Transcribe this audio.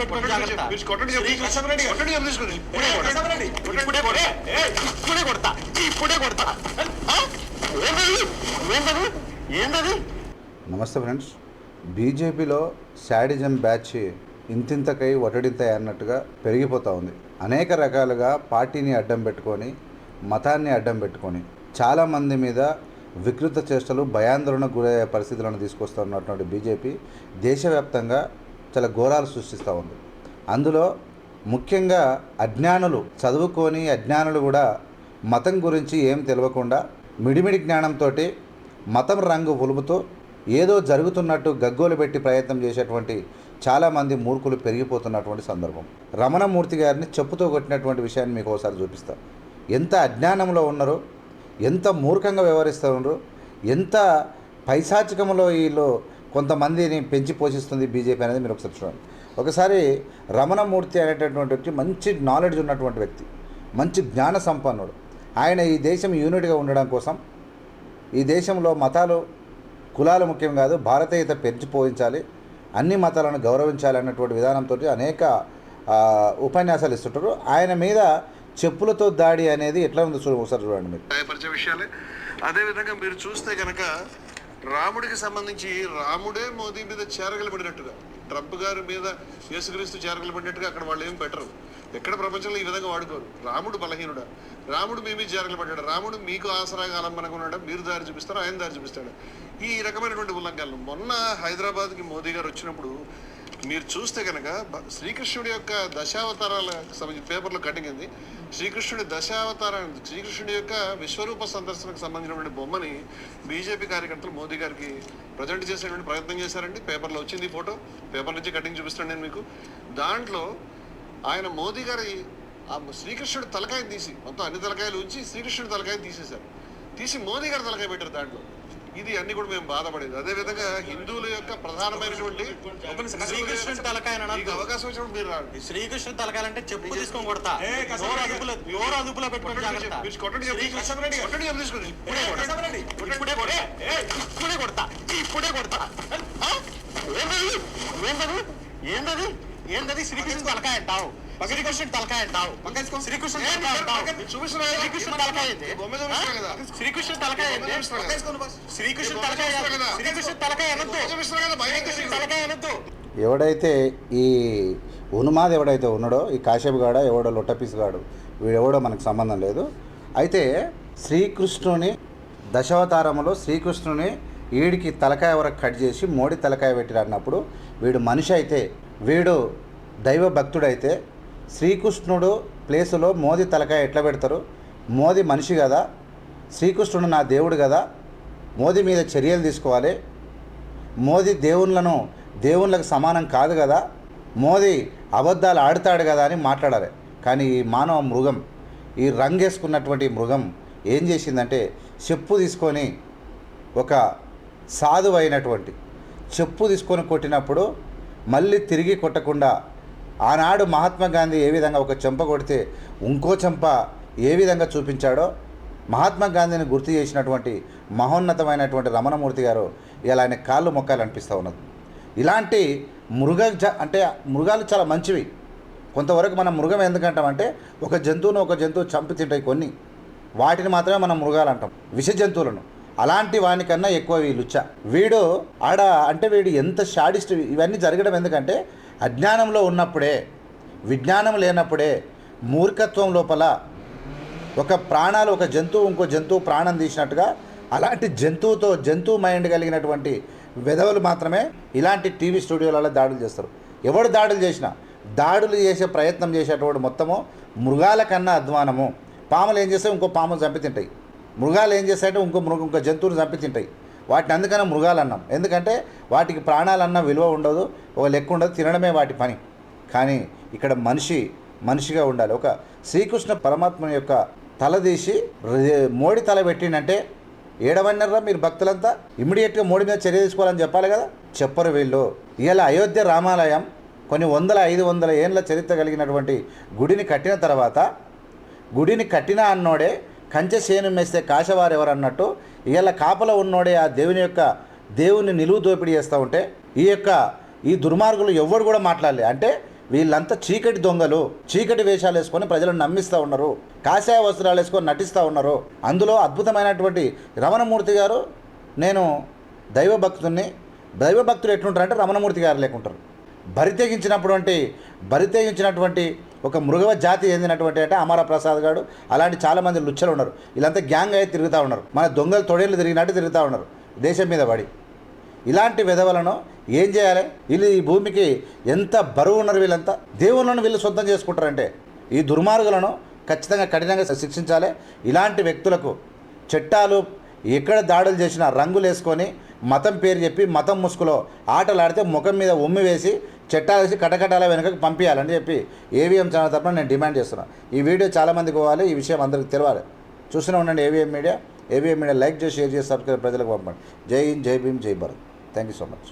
నమస్తే ఫ్రెండ్స్. బీజేపీలో sadism batch ఇంతింతకై ఒటడింతై అన్నట్టుగా పెరిగిపోతూ ఉంది. అనేక రకాలుగా పార్టీని అడ్డం పెట్టుకొని, మతాన్ని అడ్డం పెట్టుకొని చాలామంది మీద వికృత చేష్టలు, భయాందోళనకు గురయ్యే పరిస్థితులను తీసుకొస్తున్నటువంటి బీజేపీ దేశవ్యాప్తంగా చాలా ఘోరాలు సృష్టిస్తూ ఉంది. అందులో ముఖ్యంగా అజ్ఞానులు, చదువుకొని అజ్ఞానులు కూడా మతం గురించి ఏం తెలియకుండా మిడిమిడి జ్ఞానంతో మతం రంగు పులుపుతూ ఏదో జరుగుతున్నట్టు గగ్గోలు పెట్టి ప్రయత్నం చేసేటువంటి చాలామంది మూర్ఖులు పెరిగిపోతున్నటువంటి సందర్భం. రమణమూర్తి గారిని చెప్పుతో కొట్టినటువంటి విషయాన్ని మీకు ఒకసారి చూపిస్తా. ఎంత అజ్ఞానంలో ఉన్నారో, ఎంత మూర్ఖంగా వ్యవహరిస్తున్నారు, ఎంత పైశాచికంలో వీళ్ళు కొంతమందిని పెంచి పోషిస్తుంది బీజేపీ అనేది మీరు ఒకసారి చూడండి. ఒకసారి రమణమూర్తి అనేటటువంటి వ్యక్తి మంచి నాలెడ్జ్ ఉన్నటువంటి వ్యక్తి, మంచి జ్ఞాన సంపన్నుడు. ఆయన ఈ దేశం యూనిట్గా ఉండడం కోసం, ఈ దేశంలో మతాలు కులాలు ముఖ్యం కాదు, భారతీయత పెంచిపోయించాలి, అన్ని మతాలను గౌరవించాలి అన్నటువంటి విధానంతో అనేక ఉపన్యాసాలు ఇస్తుంటారు. ఆయన మీద చెప్పులతో దాడి అనేది ఎట్లా ఉందో ఒకసారి చూడండి మీరు. పరిచయ విషయాలే. అదేవిధంగా మీరు చూస్తే కనుక రాముడికి సంబంధించి రాముడే మోదీ మీద చేరగలు పడినట్టుగా, ట్రంప్ గారి మీద యేసుక్రీస్తు చేరగలు పడినట్టుగా అక్కడ వాళ్ళు ఏం పెట్టరు. ఎక్కడ ప్రపంచంలో ఈ విధంగా వాడుకోరు. రాముడు బలహీనుడా, రాముడు మీ మీద చేరగలు పడ్డాడు, రాముడు మీకు ఆసరాగా ఆలంబనకున్నాడా, మీరు దారి చూపిస్తారా, ఆయన దారి చూపిస్తాడు. ఈ రకమైనటువంటి ఉల్లంఘనలు. మొన్న హైదరాబాద్కి మోదీ గారు వచ్చినప్పుడు మీరు చూస్తే కనుక శ్రీకృష్ణుడి యొక్క దశావతారాలకు సంబంధించి పేపర్లో కటింగ్ అయింది. శ్రీకృష్ణుడి దశావతారాన్ని, శ్రీకృష్ణుడి యొక్క విశ్వరూప సందర్శనకు సంబంధించినటువంటి బొమ్మని బీజేపీ కార్యకర్తలు మోదీ గారికి ప్రజెంట్ చేసేటువంటి ప్రయత్నం చేశారండి. పేపర్లో వచ్చింది ఫోటో, పేపర్ నుంచి కటింగ్ చూపిస్తాను నేను మీకు. దాంట్లో ఆయన మోదీ గారి ఆ శ్రీకృష్ణుడి తలకాయ తీసి, మొత్తం అన్ని తలకాయలు ఉంచి శ్రీకృష్ణుడి తలకాయ తీసేశారు, తీసి మోదీ గారి తలకాయ పెట్టారు దాంట్లో. ఇది అన్ని కూడా మేము బాధపడేది. అదే విధంగా హిందువుల యొక్క ప్రధానమైనటువంటి శ్రీకృష్ణుడి తలకాయ అవకాశం వచ్చినప్పుడు మీరు రాండి. శ్రీకృష్ణుడి తలకాయలంటే చెప్పు తీసుకొని కొడతా, అదుపులో పెట్టుకోండి. ఏంటది శ్రీకృష్ణుడి తలకాయ అంటావు, శ్రీకృష్ణుడి తలకాయ అంటావు, శ్రీకృష్ణుడి తలకాయ శ్రీకృష్ణుడి తలకాయ ఎవడైతే ఈ ఉన్మాద్ ఎవడైతే ఉన్నాడో, ఈ కాశ్యప్ గాడ ఎవడో లొట్టపీస్ గాడు, వీడెవడో మనకు సంబంధం లేదు. అయితే శ్రీకృష్ణుని దశావతారంలో శ్రీకృష్ణుని వీడికి తలకాయ వరకు కట్ చేసి మోడీ తలకాయ పెట్టిరు అన్నప్పుడు వీడు మనిషి అయితే, వీడు దైవ భక్తుడైతే శ్రీకృష్ణుడు ప్లేసులో మోదీ తలకాయ ఎట్లా పెడతారు? మోదీ మనిషి కదా, శ్రీకృష్ణుడు నా దేవుడు కదా, మోదీ మీద చర్యలు తీసుకోవాలి, మోదీ దేవుళ్ళకు సమానం కాదు కదా, మోదీ అబద్ధాలు ఆడుతాడు కదా అని మాట్లాడాలి. కానీ ఈ మానవ మృగం, ఈ రంగేసుకున్నటువంటి మృగం ఏం చేసిందంటే చెప్పు తీసుకొని, ఒక సాధువు అయినటువంటి చెప్పు తీసుకొని కొట్టినప్పుడు మళ్ళీ తిరిగి కొట్టకుండా, ఆనాడు మహాత్మా గాంధీ ఏ విధంగా ఒక చెంప కొడితే ఇంకో చెంప ఏ విధంగా చూపించాడో మహాత్మా గాంధీని గుర్తు చేసినటువంటి మహోన్నతమైనటువంటి రమణమూర్తి గారు ఇలా ఆయన కాళ్ళు మొక్కాలనిపిస్తూ ఉన్నది. ఇలాంటి అంటే మృగాలు చాలా మంచివి. కొంతవరకు మనం మృగం ఎందుకంటామంటే ఒక జంతువు చంపి తింటాయి కొన్ని, వాటిని మాత్రమే మనం మృగాలు అంటాం, విష జంతువులను. అలాంటి వానికన్నా ఎక్కువ వీడు వీడు ఎంత షాడిస్ట్. ఇవన్నీ జరగడం ఎందుకంటే అజ్ఞానంలో ఉన్నప్పుడే, విజ్ఞానం లేనప్పుడే, మూర్ఖత్వం లోపల ఒక జంతువు ఇంకో జంతువు ప్రాణం తీసినట్టుగా అలాంటి జంతువు మైండ్ కలిగినటువంటి వెధవలు మాత్రమే ఇలాంటి టీవీ స్టూడియోలలో దాడులు చేస్తారు. ఎవడు దాడులు చేసినా, దాడులు చేసే ప్రయత్నం చేసేటప్పుడు మొత్తము మృగాల కన్నా అధ్వానము. పాములు ఏం చేస్తాయి? ఇంకో పాములు చంపి తింటాయి. మృగాలు ఏం చేస్తాయంటే ఇంకో జంతువులు చంపి తింటాయి. వాటిని అందుకనే మృగాలు అన్నాం. ఎందుకంటే వాటికి ప్రాణాలన్నా విలువ ఉండదు, ఒక లెక్క ఉండదు, తినడమే వాటి పని. కానీ ఇక్కడ మనిషిగా ఉండాలి. ఒక శ్రీకృష్ణ పరమాత్మ యొక్క తల తీసి మోడీ తల పెట్టిండంటే ఏడవన్నారా మీరు భక్తులంతా? ఇమ్మీడియట్గా మోడీ మీద చర్య తీసుకోవాలని చెప్పాలి కదా, చెప్పరు వీళ్ళు. ఇలా అయోధ్య రామాలయం కొన్ని 500 ఏళ్ళ చరిత్ర కలిగినటువంటి గుడిని కట్టిన తర్వాత, గుడిని కట్టిన అన్నోడే కంచె సేను మేస్తే కాశవారు ఎవరు అన్నట్టు ఇలా కాపల ఉన్నోడే ఆ దేవుని నిలువు దోపిడీ చేస్తూ ఉంటే ఈ దుర్మార్గులు ఎవ్వడు కూడా మాట్లాడలే. అంటే వీళ్ళంతా చీకటి దొంగలు, చీకటి వేషాలు వేసుకొని ప్రజలను నమ్మిస్తూ ఉన్నారు, కాషాయ వస్త్రాలు వేసుకొని నటిస్తూ ఉన్నారు. అందులో అద్భుతమైనటువంటి రమణమూర్తి గారు, నేను దైవభక్తుని, దైవభక్తులు ఎట్లుంటారంటే రమణమూర్తి గారు లేకుంటారు. బరితెగించినటువంటి ఒక మృగవ జాతి చెందినటువంటి అంటే అమర ప్రసాద్ గారు, అలాంటి చాలామంది లుచ్చలు ఉన్నారు. వీళ్ళంతా గ్యాంగ్ అయితే తిరుగుతూ ఉన్నారు, మన దొంగలు తొడేళ్ళు తిరిగినట్టు తిరుగుతూ ఉన్నారు దేశం మీద పడి. ఇలాంటి విధవలను ఏం చేయాలి? వీళ్ళు ఈ భూమికి ఎంత బరువు ఉన్నారు, వీళ్ళంతా దేవుళ్ళను వీళ్ళు సొంతం చేసుకుంటారంటే ఈ దుర్మార్గులను ఖచ్చితంగా కఠినంగా శిక్షించాలి. ఇలాంటి వ్యక్తులకు చట్టాలు ఎక్కడ దాడులు చేసినా రంగులు వేసుకొని మతం పేరు చెప్పి మతం ముసుగులో ఆటలు ఆడితే ముఖం మీద ఉమ్మి వేసి చట్టాలు వేసి కటకటాల వెనుకకు పంపించాలని చెప్పి ఏవిఎం ఛానల్ తరఫున నేను డిమాండ్ చేస్తున్నాను. ఈ వీడియో చాలామందికి పోవాలి, ఈ విషయం అందరికీ తెలియాలి. చూస్తూనే ఉండండి ఏవిఎం మీడియా. లైక్ చేసి, షేర్ చేసి, సబ్స్క్రైబ్ ప్రజలకు పంపండి. జై హింద్, జై భీమ్, జై Bharat. Thank you so much.